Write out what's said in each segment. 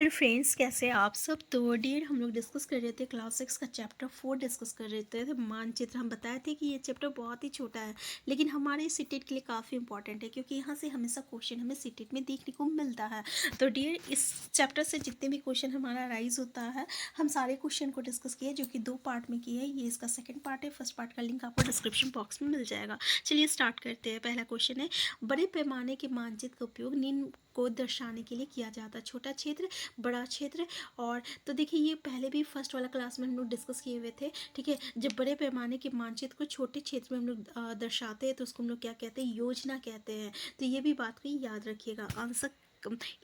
Dear friends, कैसे हैं आप सब। तो डियर हम लोग डिस्कस कर रहे थे क्लास 6 का चैप्टर 4 डिस्कस कर रहे थे। मानचित्र हम बताए थे कि ये चैप्टर बहुत ही छोटा है, लेकिन हमारे सीटेट के लिए काफ़ी इंपॉर्टेंट है, क्योंकि यहाँ से हमेशा क्वेश्चन हमें सीटेट में देखने को मिलता है। तो डियर इस चैप्टर से जितने भी क्वेश्चन हमारा राइज होता है, हम सारे क्वेश्चन को डिस्कस किए, जो कि 2 पार्ट में किए। ये इसका सेकेंड पार्ट है। फर्स्ट पार्ट का लिंक आपको डिस्क्रिप्शन बॉक्स में मिल जाएगा। चलिए स्टार्ट करते हैं। पहला क्वेश्चन है, बड़े पैमाने के मानचित्र का उपयोग निम्न को दर्शाने के लिए किया जाता है। छोटा क्षेत्र, बड़ा क्षेत्र। और तो देखिए, ये पहले भी फर्स्ट वाला क्लास में हम लोग डिस्कस किए हुए थे। ठीक है, जब बड़े पैमाने के मानचित्र को छोटे क्षेत्र में हम लोग दर्शाते हैं, तो उसको हम लोग क्या कहते हैं, योजना कहते हैं। तो ये भी बात को याद रखिएगा। आंसर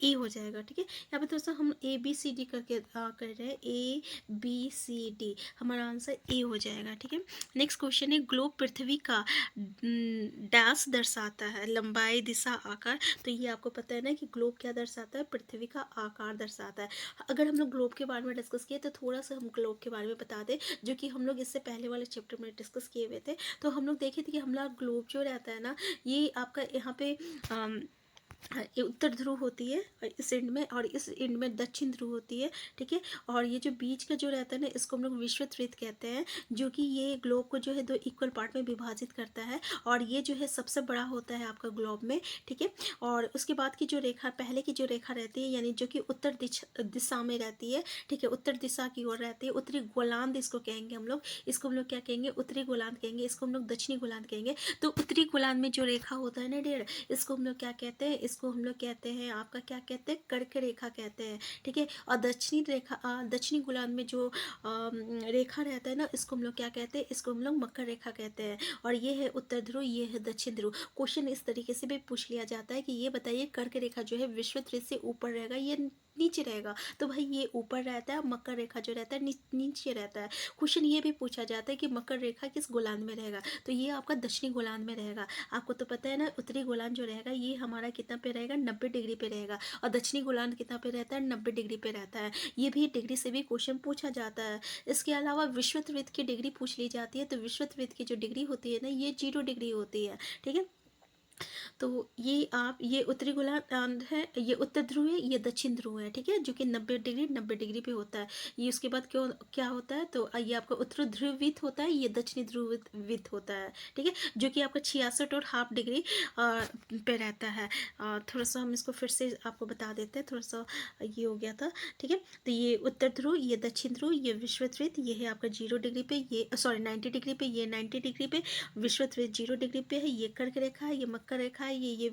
ए हो जाएगा। ठीक है, यहाँ पे थोड़ा सा हम ए बी सी डी करके कर रहे हैं। ए बी सी डी, हमारा आंसर ए हो जाएगा। ठीक है, नेक्स्ट क्वेश्चन है, ग्लोब पृथ्वी का डैश दर्शाता है, लंबाई, दिशा, आकार। तो ये आपको पता है ना कि ग्लोब क्या दर्शाता है, पृथ्वी का आकार दर्शाता है। अगर हम लोग ग्लोब के बारे में डिस्कस किए, तो थोड़ा सा हम ग्लोब के बारे में बता दें, जो कि हम लोग इससे पहले वाले चैप्टर में डिस्कस किए हुए थे। तो हम लोग देखे थे कि हमारा ग्लोब जो रहता है ना, ये आपका यहाँ पे ये उत्तर ध्रुव होती है और इस एंड में, और इस एंड में दक्षिण ध्रुव होती है। ठीक है, और ये जो बीच का जो रहता है ना, इसको हम लोग विषुवत वृत्त कहते हैं, जो कि ये ग्लोब को जो है 2 इक्वल पार्ट में विभाजित करता है, और ये जो है सबसे बड़ा होता है आपका ग्लोब में। ठीक है, और उसके बाद की जो रेखा, पहले की जो रेखा रहती है, यानी जो कि उत्तर दिशा में रहती है। ठीक है, उत्तर दिशा की ओर रहती है। उत्तरी गोलार्ध इसको कहेंगे हम लोग। इसको हम लोग क्या कहेंगे, उत्तरी गोलार्ध कहेंगे। इसको हम लोग दक्षिणी गोलार्ध कहेंगे। तो उत्तरी गोलार्ध में जो रेखा होता है ना डियर, इसको हम लोग क्या कहते हैं, इसको हम लोग कहते हैं, आपका क्या कहते हैं, कर्क रेखा कहते हैं। ठीक है, और दक्षिणी रेखा, दक्षिणी गोलार्ध में जो रेखा रहता है ना, इसको हम लोग क्या कहते हैं, इसको हम लोग मकर रेखा कहते हैं। और ये है उत्तर ध्रुव, ये है दक्षिण ध्रुव। क्वेश्चन इस तरीके से भी पूछ लिया जाता है कि ये बताइए, कर्क रेखा जो है विषुवत वृत्त से ऊपर रहेगा, ये नीचे रहेगा। तो भाई ये ऊपर रहता है, मकर रेखा जो रहता है नीचे रहता है। क्वेश्चन ये भी पूछा जाता है कि मकर रेखा किस गोलार्ध में रहेगा, तो ये आपका दक्षिणी गोलार्ध में रहेगा। आपको तो पता है ना, उत्तरी गोलार्ध जो रहेगा, ये हमारा कितना पे रहेगा, 90 डिग्री पे रहेगा, और दक्षिणी गोलार्ध कितना पे रहता है, 90 डिग्री पे रहता है। ये भी डिग्री से भी क्वेश्चन पूछा जाता है। इसके अलावा विषुवत वृत्त की डिग्री पूछ ली जाती है। तो विषुवत वृत्त की जो डिग्री होती है ना, ये 0 डिग्री होती है। ठीक है, तो ये आप, ये उत्तरी गोलार्ध है, ये उत्तर ध्रुव है, ये दक्षिण ध्रुव है। ठीक है, जो कि 90 डिग्री पे होता है। ये उसके बाद क्यों क्या होता है, तो ये आपका उत्तर ध्रुवित होता है, ये दक्षिणी ध्रुवित होता है। ठीक है, जो कि आपका 66 और हाफ डिग्री पे रहता है। थोड़ा सा हम इसको फिर से आपको बता देते हैं, थोड़ा सा ये हो गया था। ठीक है, तो ये उत्तर ध्रुव, ये दक्षिण ध्रुव, ये विषुवत वृत्त, ये है आपका 0 डिग्री पे, ये सॉरी 90 डिग्री पे, ये 90 डिग्री पे, विषुवत वृत्त 0 डिग्री पे है। ये कर्क रेखा है, ये मकर रेखा है, ये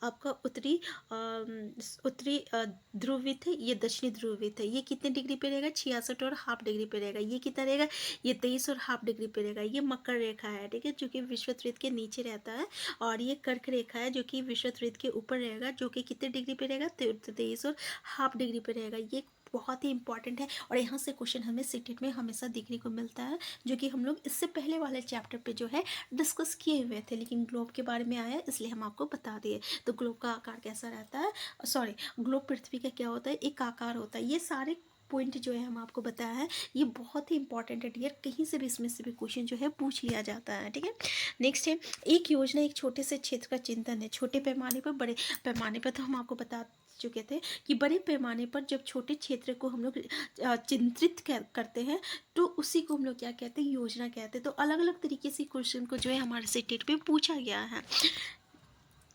आपका उत्तरी ध्रुवित है, ये दक्षिणी ध्रुवित है। ये कितने डिग्री पे रहेगा, 66 और हाफ डिग्री पे रहेगा। ये कितना रहेगा, ये 23 और हाफ डिग्री पे रहेगा। ये मकर रेखा है। ठीक है, जो कि विषुवत वृत्त के नीचे रहता है। और ये कर्क रेखा है, जो कि विषुवत वृत्त के ऊपर रहेगा, जो कि कितने डिग्री पे रहेगा, 23 और हाफ डिग्री पे रहेगा। ये बहुत ही इंपॉर्टेंट है, और यहाँ से क्वेश्चन हमें सीटेट में हमेशा देखने को मिलता है, जो कि हम लोग इससे पहले वाले चैप्टर पे जो है डिस्कस किए हुए थे, लेकिन ग्लोब के बारे में आया, इसलिए हम आपको बता दिए। तो ग्लोब का आकार कैसा रहता है, सॉरी, ग्लोब पृथ्वी का क्या होता है, एक आकार होता है। ये सारे पॉइंट जो है हम आपको बताया है, ये बहुत ही इंपॉर्टेंट है डियर। कहीं से भी इसमें से भी क्वेश्चन जो है पूछ लिया जाता है। ठीक है, नेक्स्ट है, एक योजना एक छोटे से क्षेत्र का चिंतन है। छोटे पैमाने पर, बड़े पैमाने पर, तो हम आपको बता चुके थे कि बड़े पैमाने पर जब छोटे क्षेत्र को हम लोग चिंतित करते हैं, तो उसी को हम लोग क्या कहते हैं, योजना कहते हैं। तो अलग अलग तरीके से क्वेश्चन को जो है हमारे सेटेट पे पूछा गया है।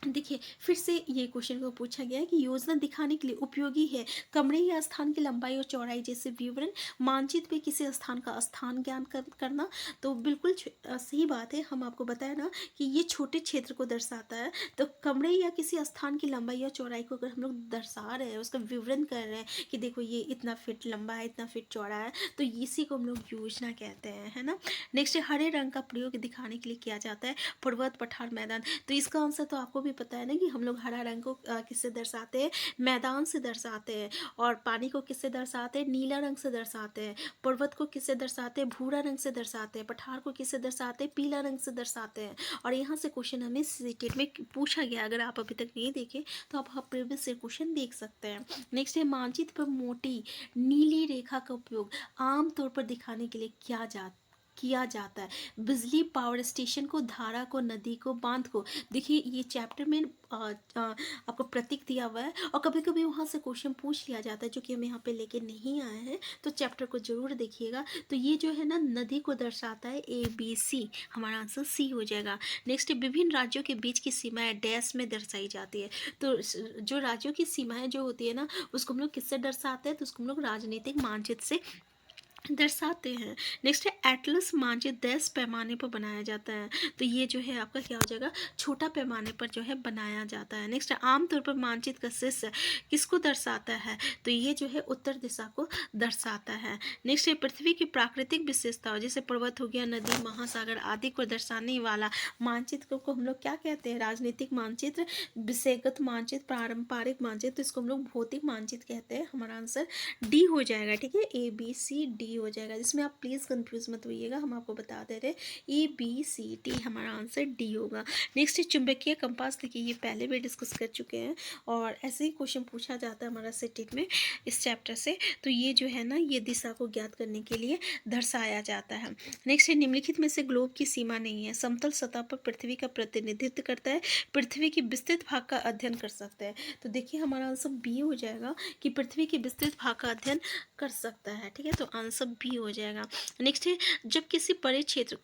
देखिए, फिर से ये क्वेश्चन को पूछा गया है कि योजना दिखाने के लिए उपयोगी है कमरे या स्थान की लंबाई और चौड़ाई जैसे विवरण, मानचित्र पे किसी स्थान का स्थान ज्ञान करना। तो बिल्कुल सही बात है। हम आपको बताया ना कि ये छोटे क्षेत्र को दर्शाता है। तो कमरे या किसी स्थान की लंबाई या चौड़ाई को अगर हम लोग दर्शा रहे हैं, उसका विवरण कर रहे हैं कि देखो ये इतना फीट लंबा है, इतना फीट चौड़ा है, तो इसी को हम लोग योजना कहते हैं, है ना। नेक्स्ट, हरे रंग का प्रयोग दिखाने के लिए किया जाता है, पर्वत, पठार, मैदान। तो इसका आंसर तो आपको भी पता है ना कि हम लोग हरा रंग को किससे दर्शाते हैं, मैदान से दर्शाते हैं। और पानी को किससे दर्शाते हैं, नीला रंग से दर्शाते हैं। पर्वत को किससे दर्शाते हैं, भूरा रंग से दर्शाते हैं। पठार को किससे दर्शाते हैं, पीला रंग से दर्शाते हैं। और यहाँ से क्वेश्चन हमें सीटेट में पूछा गया, अगर आप अभी तक नहीं देखे तो आप प्रीवियस से क्वेश्चन देख सकते हैं। नेक्स्ट है, मानचित्र पर मोटी नीली रेखा का उपयोग आमतौर पर दिखाने के लिए किया जाता किया जाता है। बिजली पावर स्टेशन को, धारा को, नदी को, बांध को। देखिए ये चैप्टर में आपको प्रतीक दिया हुआ है और कभी कभी वहाँ से क्वेश्चन पूछ लिया जाता है जो कि हम यहाँ पे लेके नहीं आए हैं, तो चैप्टर को जरूर देखिएगा। तो ये जो है ना नदी को दर्शाता है, ABC, हमारा आंसर C हो जाएगा। नेक्स्ट, विभिन्न राज्यों के बीच की सीमाएं डैश में दर्शाई जाती है। तो जो राज्यों की सीमाएं जो होती है ना, उसको हम लोग किससे दर्शाते हैं, तो उसको हम लोग राजनीतिक मानचित्र से दर्शाते हैं। नेक्स्ट है एटलस मानचित्र देश पैमाने पर बनाया जाता है। तो ये जो है आपका क्या हो जाएगा, छोटा पैमाने पर जो है बनाया जाता है। नेक्स्ट, आमतौर पर मानचित्र का शीर्ष किसको दर्शाता है, तो ये जो है उत्तर दिशा को दर्शाता है। नेक्स्ट है पृथ्वी की प्राकृतिक विशेषताओं, जैसे पर्वत हो गया, नदी, महासागर आदि को दर्शाने वाला मानचित्र को हम लोग क्या कहते हैं, राजनीतिक मानचित्र, विषयगत मानचित्र, पारंपरिक मानचित्र, तो इसको हम लोग भौतिक मानचित्र कहते हैं। हमारा आंसर डी हो जाएगा। ठीक है, ABCD हो जाएगा, जिसमें आप प्लीज़ कंफ्यूज मत होइएगा, हम आपको बता दे रहे ABCD, हमारा आंसर डी होगा। नेक्स्ट है चुंबकीय कंपास। देखिए ये पहले भी डिस्कस कर चुके हैं और ऐसे ही क्वेश्चन पूछा जाता है हमारा सेटेट में इस चैप्टर से। तो ये जो है ना, ये दिशा को ज्ञात करने के लिए दर्शाया जाता है। नेक्स्ट है निम्नलिखित में से ग्लोब की सीमा नहीं है, समतल सतह पर पृथ्वी का प्रतिनिधित्व करता है, पृथ्वी की विस्तृत भाग का अध्ययन कर सकता है। तो देखिए हमारा आंसर बी हो जाएगा कि पृथ्वी की विस्तृत भाग का अध्ययन कर सकता है। ठीक है, तो आंसर बी हो जाएगा। नेक्स्ट है जब किसी बड़े क्षेत्र,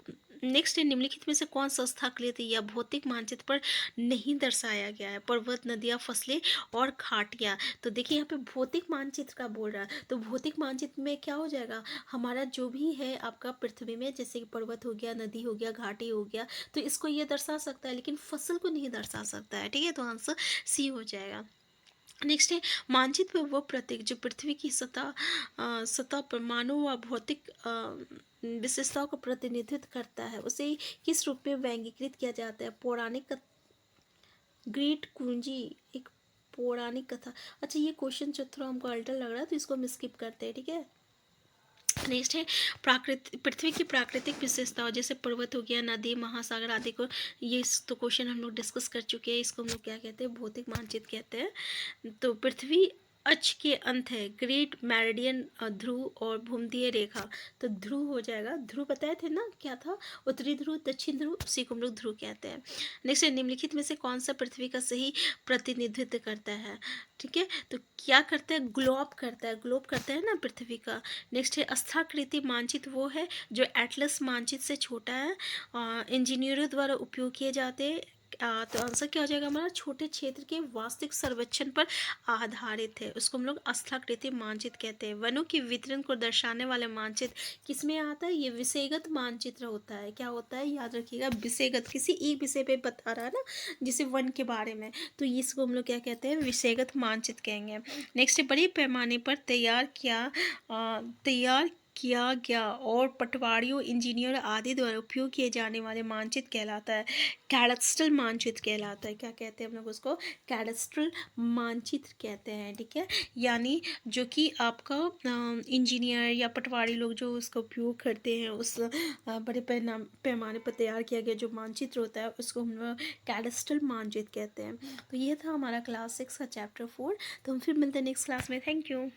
नेक्स्ट है निम्नलिखित में से कौन सा स्थाखलित या भौतिक मानचित्र पर नहीं दर्शाया गया है, पर्वत, नदियाँ, फसलें और घाटियाँ। तो देखिए यहाँ पे भौतिक मानचित्र का बोल रहा है, तो भौतिक मानचित्र में क्या हो जाएगा, हमारा जो भी है आपका पृथ्वी में, जैसे कि पर्वत हो गया, नदी हो गया, घाटी हो गया, तो इसको ये दर्शा सकता है, लेकिन फसल को नहीं दर्शा सकता है। ठीक है, तो आंसर सी हो जाएगा। नेक्स्ट है मानचित्र पर वो प्रतीक जो पृथ्वी की सतह पर मानव व भौतिक विशेषताओं का प्रतिनिधित्व करता है, उसे किस रूप में व्यंगीकृत किया जाता है, पौराणिक, ग्रीट कुंजी, एक पौराणिक कथा। अच्छा ये क्वेश्चन जो थोड़ा हमको अल्टर लग रहा है तो इसको हम स्किप करते हैं। ठीक है, नेक्स्ट है पृथ्वी की प्राकृतिक विशेषताओं, जैसे पर्वत हो गया, नदी, महासागर आदि को, ये तो क्वेश्चन हम लोग डिस्कस कर चुके हैं, इसको हम लोग क्या कहते हैं, भौतिक मानचित्र कहते हैं। तो पृथ्वी अक्ष के अंत है, ग्रेट मेरिडियन, ध्रुव और भूमध्य रेखा। तो ध्रुव हो जाएगा, ध्रुव बताए थे ना क्या था, उत्तरी ध्रुव, दक्षिण ध्रुव, उसी को हम लोग ध्रुव कहते हैं। नेक्स्ट निम्नलिखित में से कौन सा पृथ्वी का सही प्रतिनिधित्व करता है। ठीक है, तो क्या करता है, ग्लोब करता है, ग्लोब करता है ना पृथ्वी का। नेक्स्ट है स्थाकृति मानचित्र वो है जो एटलस मानचित्र से छोटा है, इंजीनियरों द्वारा उपयोग किए जाते हैं। तो आंसर क्या हो जाएगा हमारा, छोटे क्षेत्र के वास्तविक सर्वेक्षण पर आधारित है, उसको हम लोग स्थलाकृति मानचित्र कहते हैं। वनों के वितरण को दर्शाने वाले मानचित्र किसमें आता है, ये विषयगत मानचित्र होता है। क्या होता है, याद रखिएगा, विषयगत, किसी एक विषय पे बता रहा है ना, जैसे वन के बारे में, तो इसको हम लोग क्या कहते हैं, विषयगत मानचित्र कहेंगे। नेक्स्ट, बड़े पैमाने पर तैयार किया गया और पटवारियों, इंजीनियर आदि द्वारा उपयोग किए जाने वाले मानचित्र कहलाता है, कैडस्ट्रल मानचित्र कहलाता है। क्या कहते हैं हम लोग उसको, कैडस्ट्रल मानचित्र कहते हैं। ठीक है, यानी जो कि आपका इंजीनियर या पटवारी लोग जो उसका उपयोग करते हैं, उस बड़े पैमाने पर तैयार किया गया जो मानचित्र होता है, उसको हम लोग कैडस्ट्रल मानचित्र कहते हैं। तो ये था हमारा क्लास 6 का चैप्टर 4। तो हम फिर मिलते हैं नेक्स्ट क्लास में। Thank you.